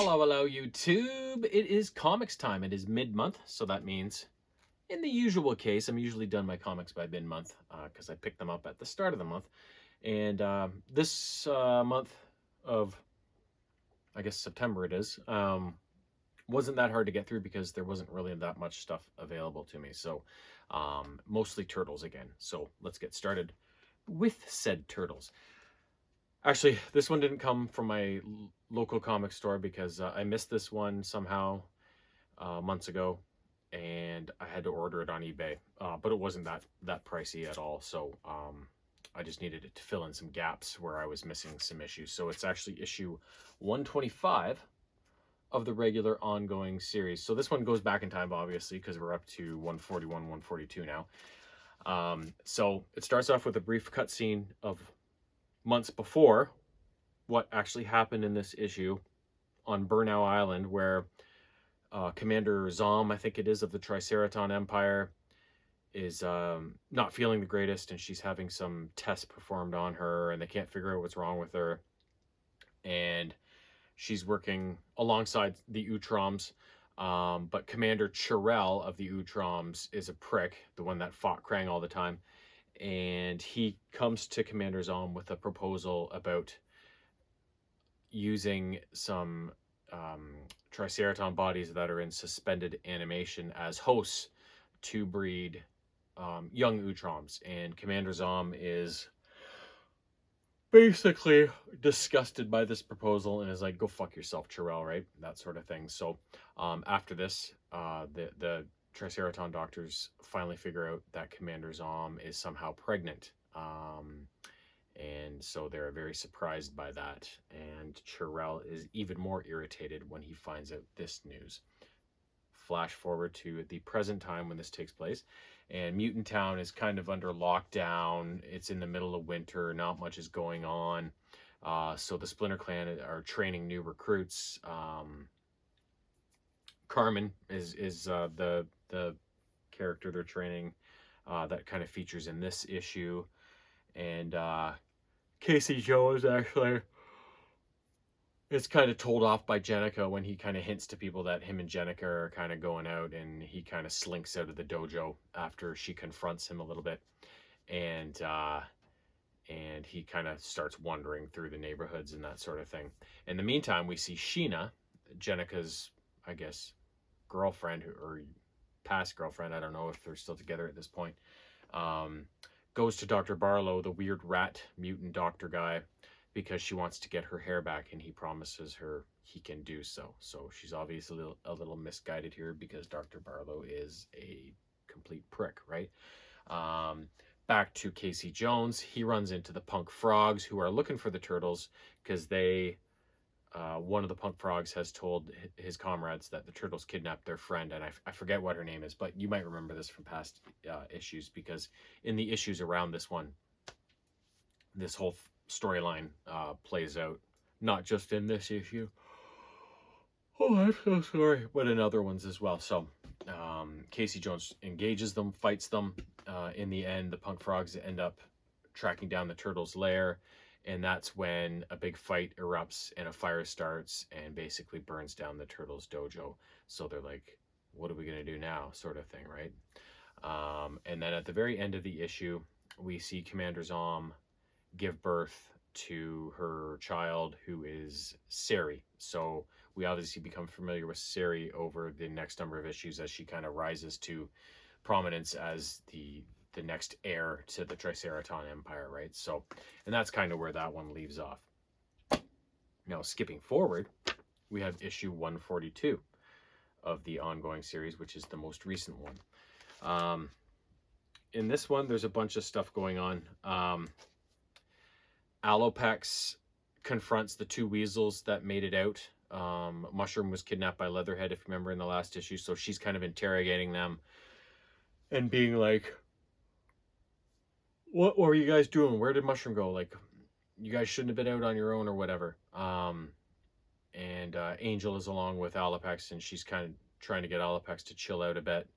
Hello, YouTube. It is comics time. It is mid-month, so that means, in the usual case, I'm usually done my comics by mid-month because I pick them up at the start of the month. And this month of, I guess, September it is, wasn't that hard to get through because there wasn't really that much stuff available to me. So mostly turtles again. So let's get started with said turtles. Actually, this one didn't come from my local comic store because I missed this one somehow months ago, and I had to order it on eBay. But it wasn't that pricey at all, so I just needed it to fill in some gaps where I was missing some issues. So it's actually issue 125 of the regular ongoing series. So this one goes back in time, obviously, because we're up to 141, 142 now. So it starts off with a brief cutscene of months before what actually happened in this issue on Burnow Island, where Commander Zom, I think it is, of the Triceraton Empire, is not feeling the greatest, and she's having some tests performed on her, and they can't figure out what's wrong with her. And she's working alongside the Utroms, but Commander Chirel of the Utroms is a prick, the one that fought Krang all the time. And he comes to Commander Zom with a proposal about using some Triceraton bodies that are in suspended animation as hosts to breed young Utroms. And Commander Zom is basically disgusted by this proposal and is like, go fuck yourself, Chirel, right? That sort of thing. So after this, the Triceraton doctors finally figure out that Commander Zom is somehow pregnant. And so they're very surprised by that. And Chirel is even more irritated when he finds out this news. Flash forward to the present time when this takes place. And Mutant Town is kind of under lockdown. It's in the middle of winter. Not much is going on. So the Splinter Clan are training new recruits. Carmen is the character they're training that kind of features in this issue. And Casey Jones actually is kind of told off by Jenica when he kind of hints to people that him and Jenica are kind of going out, and he kind of slinks out of the dojo after she confronts him a little bit. And he kind of starts wandering through the neighborhoods and that sort of thing. In the meantime, we see Sheena, Jenica's, I guess, girlfriend, or past girlfriend, I don't know if they're still together at this point, goes to Dr. Barlow, the weird rat mutant doctor guy, because she wants to get her hair back, and he promises her he can do so. So she's obviously a little misguided here because Dr. Barlow is a complete prick, right? Back to Casey Jones. He runs into the punk frogs who are looking for the turtles because they... one of the punk frogs has told his comrades that the turtles kidnapped their friend, and I forget what her name is, but you might remember this from past issues, because in the issues around this one, this whole storyline plays out, not just in this issue. Oh, I'm so sorry, but in other ones as well. So Casey Jones engages them, fights them. In the end, the punk frogs end up tracking down the turtles' lair. And that's when a big fight erupts and a fire starts and basically burns down the turtles' dojo. So they're like, what are we going to do now? Sort of thing, right? And then at the very end of the issue, we see Commander Zom give birth to her child, who is Sari. So we obviously become familiar with Sari over the next number of issues as she kind of rises to prominence as the next heir to the Triceraton Empire, right? So, and that's kind of where that one leaves off. Now, skipping forward, we have issue 142 of the ongoing series, which is the most recent one. In this one, there's a bunch of stuff going on. Alopex confronts the two weasels that made it out. Mushroom was kidnapped by Leatherhead, if you remember, in the last issue, so she's kind of interrogating them and being like, what were you guys doing? Where did Mushroom go? Like, you guys shouldn't have been out on your own or whatever. And Angel is along with Alopex, and she's kind of trying to get Alopex to chill out a bit.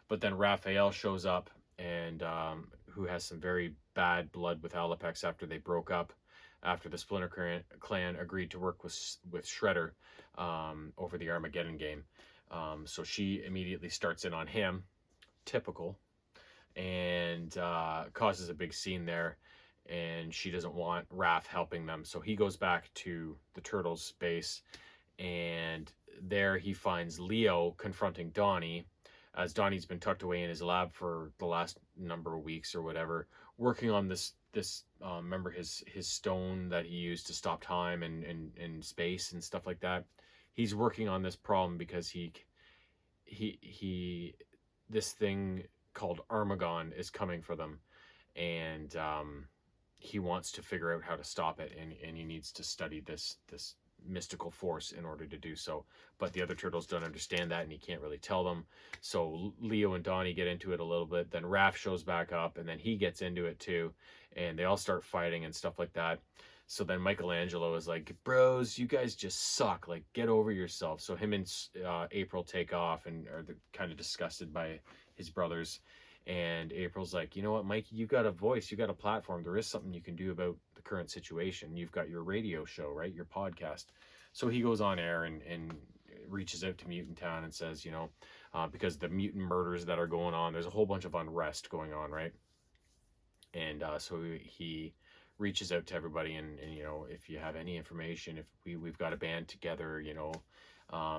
But then Raphael shows up, and who has some very bad blood with Alopex after they broke up. after the Clan agreed to work with Shredder over the Armageddon game. So she immediately starts in on him, typical, and causes a big scene there. And she doesn't want Raph helping them, so he goes back to the Turtles' base, and there he finds Leo confronting Donnie, as Donnie's been tucked away in his lab for the last number of weeks or whatever, working on this remember his stone that he used to stop time and space and stuff like that. He's working on this problem because he this thing called Armagon is coming for them, and he wants to figure out how to stop it, and he needs to study this mystical force in order to do so. But the other turtles don't understand that, and he can't really tell them. So Leo and Donnie get into it a little bit. Then Raph shows back up, and then he gets into it too, and they all start fighting and stuff like that. So then Michelangelo is like, bros, you guys just suck. Like, get over yourself. So him and April take off and are kind of disgusted by his brothers. And April's like, you know what, Mikey, you got a voice, you got a platform. There is something you can do about the current situation. You've got your radio show, right? Your podcast. So he goes on air and reaches out to Mutant Town and says, you know, because the mutant murders that are going on, there's a whole bunch of unrest going on, right? And so he reaches out to everybody and you know, if you have any information, if we've got a band together, you know,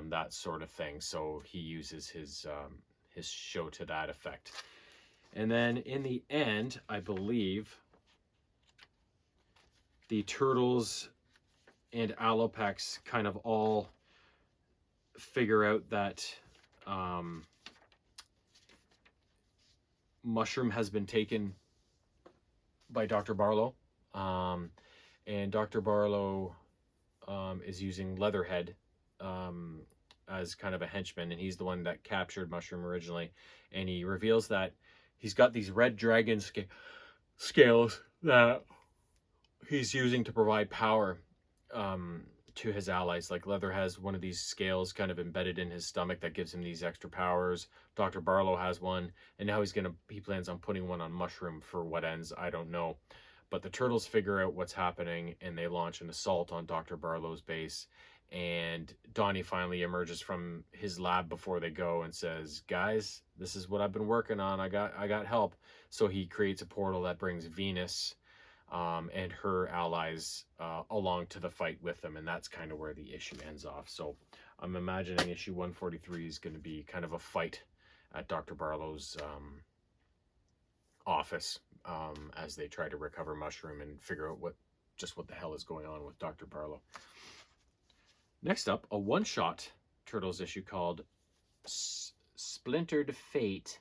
that sort of thing. So he uses his show to that effect. And then in the end, I believe the Turtles and Alopex kind of all figure out that Mushroom has been taken by Dr. Barlow. And Dr. Barlow is using Leatherhead as kind of a henchman, and he's the one that captured Mushroom originally. And he reveals that he's got these red dragon scales that he's using to provide power to his allies. Like Leather has one of these scales kind of embedded in his stomach that gives him these extra powers. Dr. Barlow has one, and now he plans on putting one on Mushroom for what ends, I don't know. But the Turtles figure out what's happening, and they launch an assault on Dr. Barlow's base. And Donnie finally emerges from his lab before they go and says, guys, this is what I've been working on. I got help. So he creates a portal that brings Venus and her allies along to the fight with them. And that's kind of where the issue ends off. So I'm imagining issue 143 is going to be kind of a fight at Dr. Barlow's office as they try to recover Mushroom and figure out what the hell is going on with Dr. Barlow. Next up, a one-shot Turtles issue called Splintered Fate.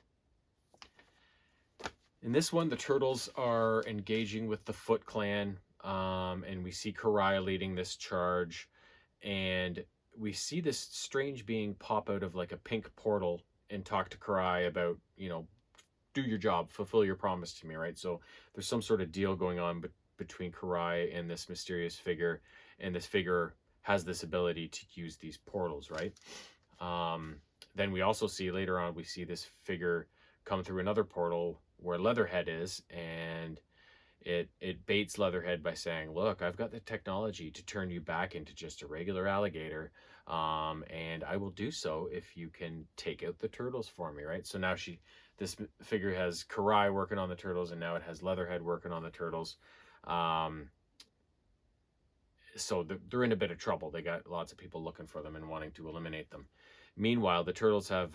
In this one, the Turtles are engaging with the Foot Clan, and we see Karai leading this charge, and we see this strange being pop out of like a pink portal and talk to Karai about, you know, do your job, fulfill your promise to me, right? So there's some sort of deal going on between Karai and this mysterious figure, and this figure has this ability to use these portals, right? Then we also see later on, we see this figure come through another portal where Leatherhead is, and it baits Leatherhead by saying, look, I've got the technology to turn you back into just a regular alligator, and I will do so if you can take out the turtles for me, right? So now this figure has Karai working on the turtles, and now it has Leatherhead working on the turtles. So they're in a bit of trouble. They got lots of people looking for them and wanting to eliminate them. Meanwhile, the Turtles have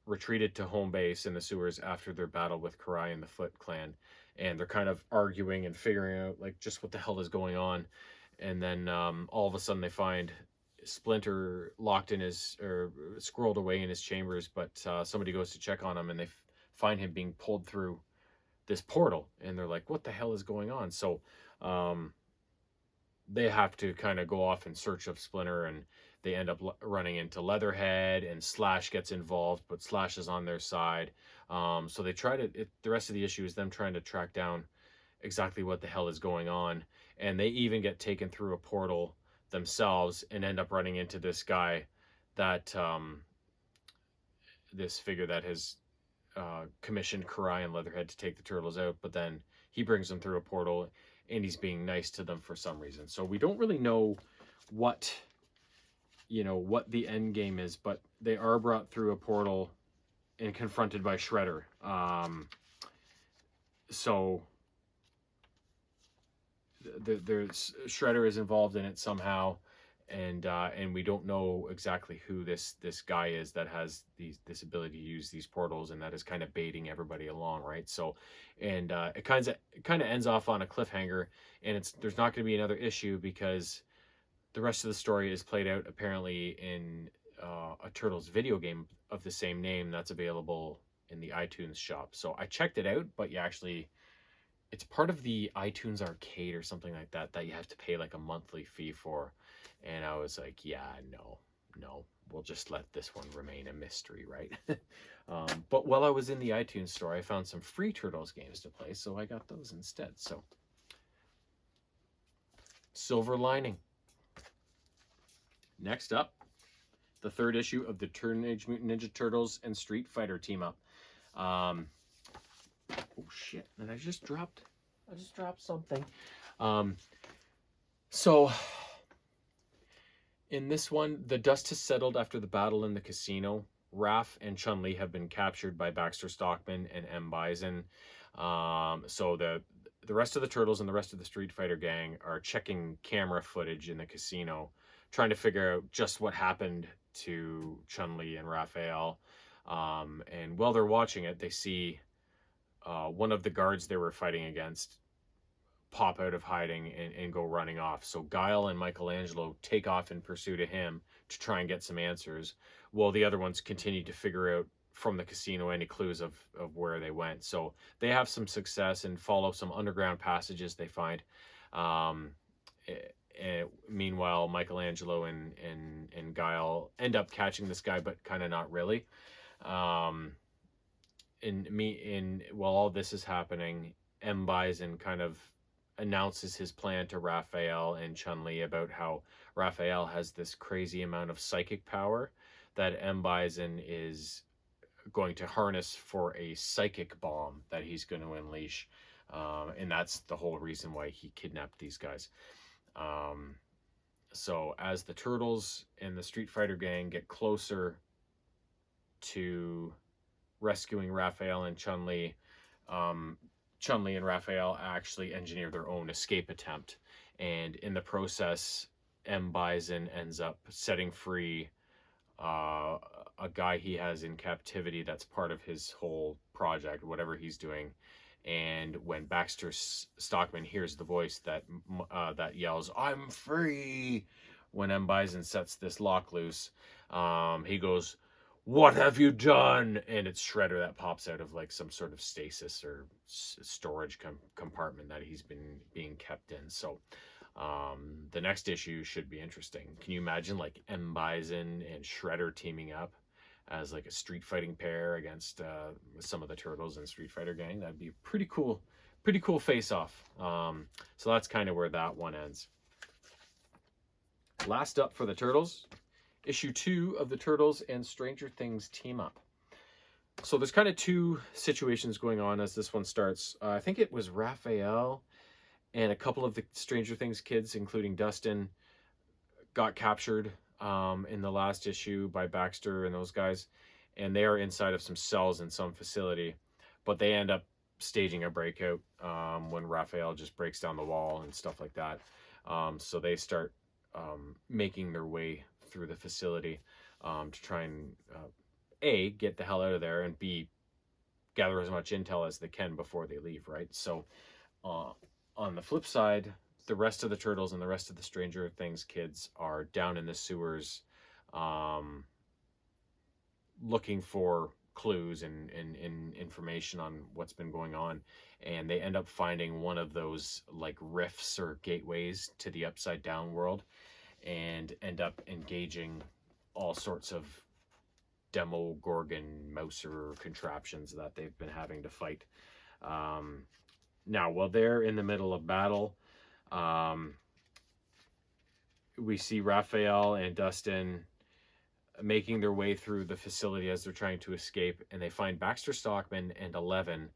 retreated to home base in the sewers after their battle with Karai and the Foot Clan. And they're kind of arguing and figuring out like just what the hell is going on. And then all of a sudden they find Splinter locked in or squirreled away in his chambers. But somebody goes to check on him, and they find him being pulled through this portal. And they're like, what the hell is going on? So they have to kind of go off in search of Splinter, and they end up running into Leatherhead, and Slash gets involved, but Slash is on their side. So they try to, the rest of the issue is them trying to track down exactly what the hell is going on. And they even get taken through a portal themselves and end up running into this guy that, this figure that has commissioned Karai and Leatherhead to take the turtles out, but then he brings them through a portal, and he's being nice to them for some reason. So we don't really know what what the end game is, but they are brought through a portal and confronted by Shredder. So there's Shredder is involved in it somehow, and we don't know exactly who this guy is that has this ability to use these portals, and that is kind of baiting everybody along, right? So, and it kind of ends off on a cliffhanger, and there's not going to be another issue because the rest of the story is played out apparently in a Turtles video game of the same name that's available in the iTunes shop. So I checked it out, but it's part of the iTunes Arcade or something like that you have to pay like a monthly fee for. And I was like, yeah, no, we'll just let this one remain a mystery, right? But while I was in the iTunes store, I found some free Turtles games to play, so I got those instead. So, silver lining. Next up, the third issue of the Teenage Mutant Ninja Turtles and Street Fighter team up. Oh shit! And I just dropped something. So in this one, the dust has settled after the battle in the casino. Raph and Chun-Li have been captured by Baxter Stockman and M. Bison. So the rest of the Turtles and the rest of the Street Fighter gang are checking camera footage in the casino, trying to figure out just what happened to Chun-Li and Raphael. And while they're watching it, they see one of the guards they were fighting against pop out of hiding and go running off. So Guile and Michelangelo take off in pursuit of him to try and get some answers, while the other ones continue to figure out from the casino any clues of where they went. So they have some success and follow some underground passages they find. Meanwhile, Michelangelo and Guile end up catching this guy, but kind of not really. While all this is happening, M. Bison kind of announces his plan to Raphael and Chun-Li about how Raphael has this crazy amount of psychic power that M. Bison is going to harness for a psychic bomb that he's going to unleash. And that's the whole reason why he kidnapped these guys. So as the Turtles and the Street Fighter gang get closer to rescuing Raphael and Chun-Li, Chun-Li and Raphael actually engineer their own escape attempt. And in the process, M. Bison ends up setting free a guy he has in captivity that's part of his whole project, whatever he's doing. And when Baxter Stockman hears the voice that yells, "I'm free," when M. Bison sets this lock loose, he goes, "What have you done?" And it's Shredder that pops out of like some sort of stasis or storage compartment that he's been being kept in. So the next issue should be interesting. Can you imagine like M. Bison and Shredder teaming up as like a street fighting pair against some of the Turtles and Street Fighter gang? That'd be pretty cool face off. So that's kind of where that one ends. Last up for the Turtles, issue 2 of the Turtles and Stranger Things team up. So there's kind of two situations going on as this one starts. I think it was Raphael and a couple of the Stranger Things kids, including Dustin, got captured in the last issue by Baxter and those guys, and they are inside of some cells in some facility, but they end up staging a breakout when Raphael just breaks down the wall and stuff like that. So they start making their way through the facility to try and A, get the hell out of there, and B, gather as much intel as they can before they leave, right? So on the flip side, the rest of the Turtles and the rest of the Stranger Things kids are down in the sewers looking for clues and information on what's been going on, and they end up finding one of those like rifts or gateways to the upside down world, and end up engaging all sorts of Demogorgon Mouser contraptions that they've been having to fight. Now, while they're in the middle of battle, we see Raphael and Dustin making their way through the facility as they're trying to escape, and they find Baxter Stockman and 11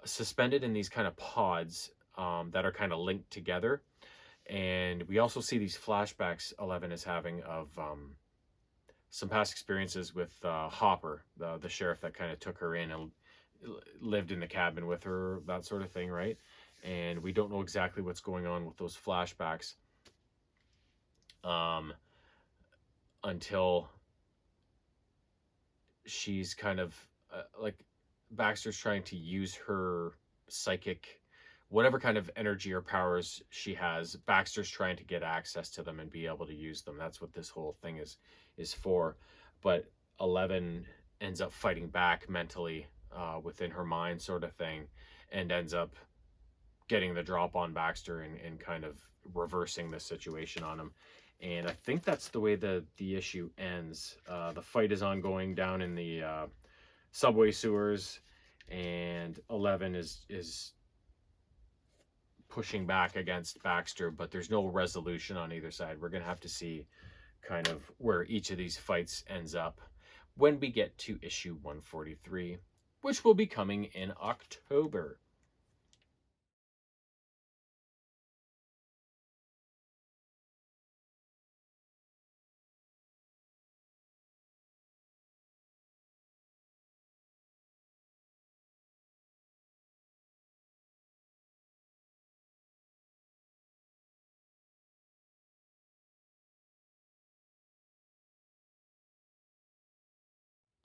suspended in these kind of pods that are kind of linked together. And we also see these flashbacks 11 is having of some past experiences with Hopper, the sheriff that kind of took her in and lived in the cabin with her, that sort of thing, right? And we don't know exactly what's going on with those flashbacks until she's kind of like Baxter's trying to use her psychic, whatever kind of energy or powers she has. Baxter's trying to get access to them and be able to use them. That's what this whole thing is for. But 11 ends up fighting back mentally within her mind, sort of thing, and ends up getting the drop on Baxter and kind of reversing the situation on him. And I think that's the way the issue ends. The fight is ongoing down in the subway sewers, and 11 is pushing back against Baxter, but there's no resolution on either side. We're going to have to see kind of where each of these fights ends up when we get to issue 143, which will be coming in October.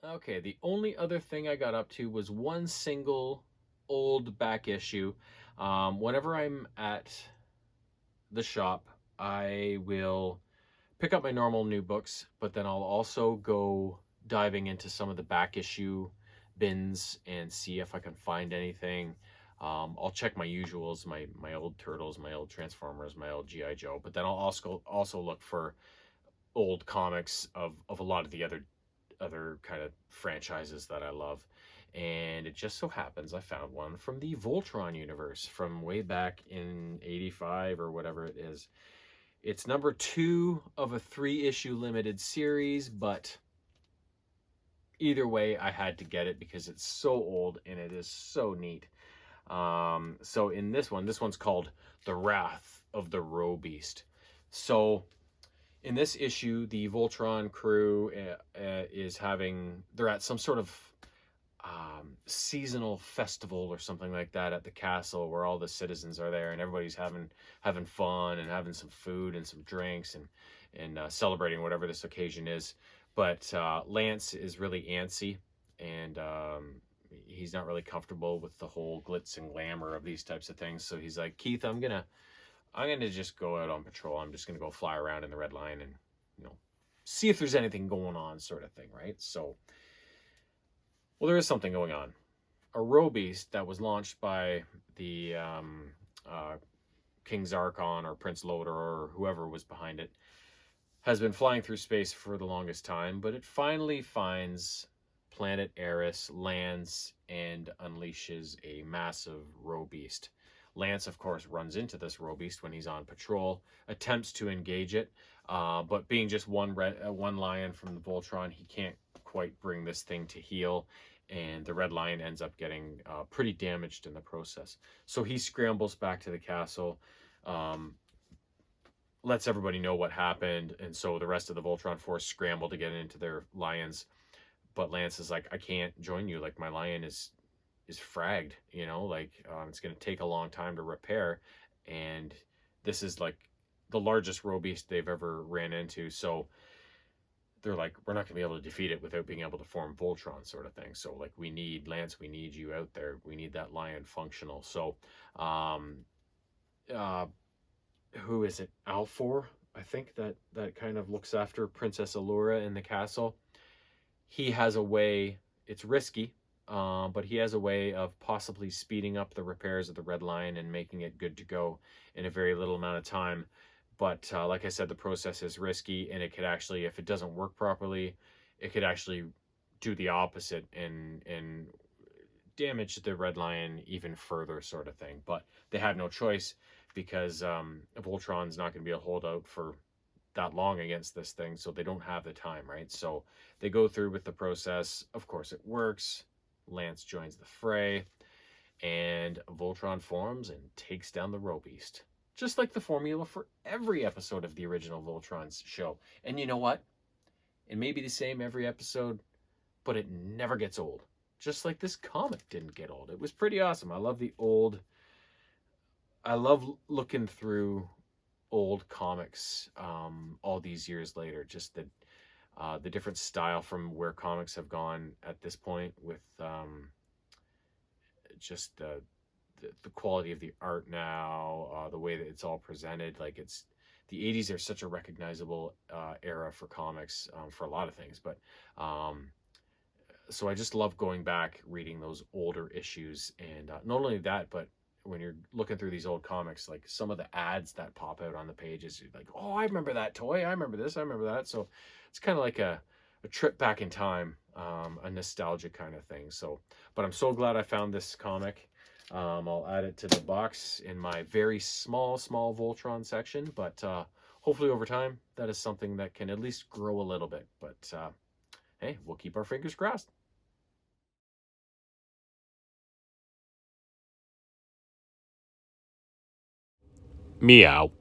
Okay, the only other thing I got up to was one single old back issue. Whenever I'm at the shop, I will pick up my normal new books, but then I'll also go diving into some of the back issue bins and see if I can find anything. I'll check my usuals, my old Turtles, my old Transformers, my old G.I. Joe, but then I'll also look for old comics of a lot of the other kind of franchises that I love. And it just so happens I found one from the Voltron universe from way back in 85 or whatever it is. It's number 2 of a 3-issue limited series, but either way, I had to get it because it's so old and it is so neat. So in this one's called The Wrath of the Roe Beast. So in this issue, the Voltron crew they're at some sort of seasonal festival or something like that at the castle, where all the citizens are there and everybody's having fun and having some food and some drinks and celebrating whatever this occasion is. But Lance is really antsy, and he's not really comfortable with the whole glitz and glamour of these types of things. So he's like, Keith, I'm gonna just go out on patrol. I'm just gonna go fly around in the Red Line and, see if there's anything going on, sort of thing, right? So, well, there is something going on. A Roe Beast that was launched by the King Zarkon or Prince Loder or whoever was behind it has been flying through space for the longest time, but it finally finds planet Eris, lands, and unleashes a massive Roe Beast. Lance, of course, runs into this Roe Beast when he's on patrol, attempts to engage it, but being just one lion from the Voltron, he can't quite bring this thing to heel, and the Red Lion ends up getting pretty damaged in the process. So he scrambles back to the castle, lets everybody know what happened, and so the rest of the Voltron force scramble to get into their lions. But Lance is like, I can't join you. Like, my lion is fragged, it's going to take a long time to repair, and this is like the largest Roe Beast they've ever ran into. So they're like, we're not going to be able to defeat it without being able to form Voltron, sort of thing. So like, we need Lance, we need you out there, we need that lion functional. So who is it, Alfor, I think, that kind of looks after Princess Allura in the castle. He has a way, it's risky, but he has a way of possibly speeding up the repairs of the Red Lion and making it good to go in a very little amount of time. But like I said, the process is risky, and it could actually, if it doesn't work properly, it could actually do the opposite and damage the Red Lion even further, sort of thing. But they had no choice, because Voltron's not going to be a holdout for that long against this thing, so they don't have the time, right? So they go through with the process. Of course, it works. Lance joins the fray, and Voltron forms and takes down the Roe Beast. Just like the formula for every episode of the original Voltron's show. And you know what? It may be the same every episode, but it never gets old. Just like this comic didn't get old. It was pretty awesome. I love looking through old comics all these years later. Just the different style from where comics have gone at this point with just the quality of the art now, the way that it's all presented. Like it's the 80s are such a recognizable era for comics for a lot of things. But so I just love going back, reading those older issues. And not only that, but when you're looking through these old comics, like some of the ads that pop out on the pages, you're like, oh, I remember that toy. I remember this. I remember that. So it's kind of like a trip back in time, a nostalgia kind of thing. So, but I'm so glad I found this comic. I'll add it to the box in my very small Voltron section, but hopefully over time, that is something that can at least grow a little bit. But hey, we'll keep our fingers crossed. Meow.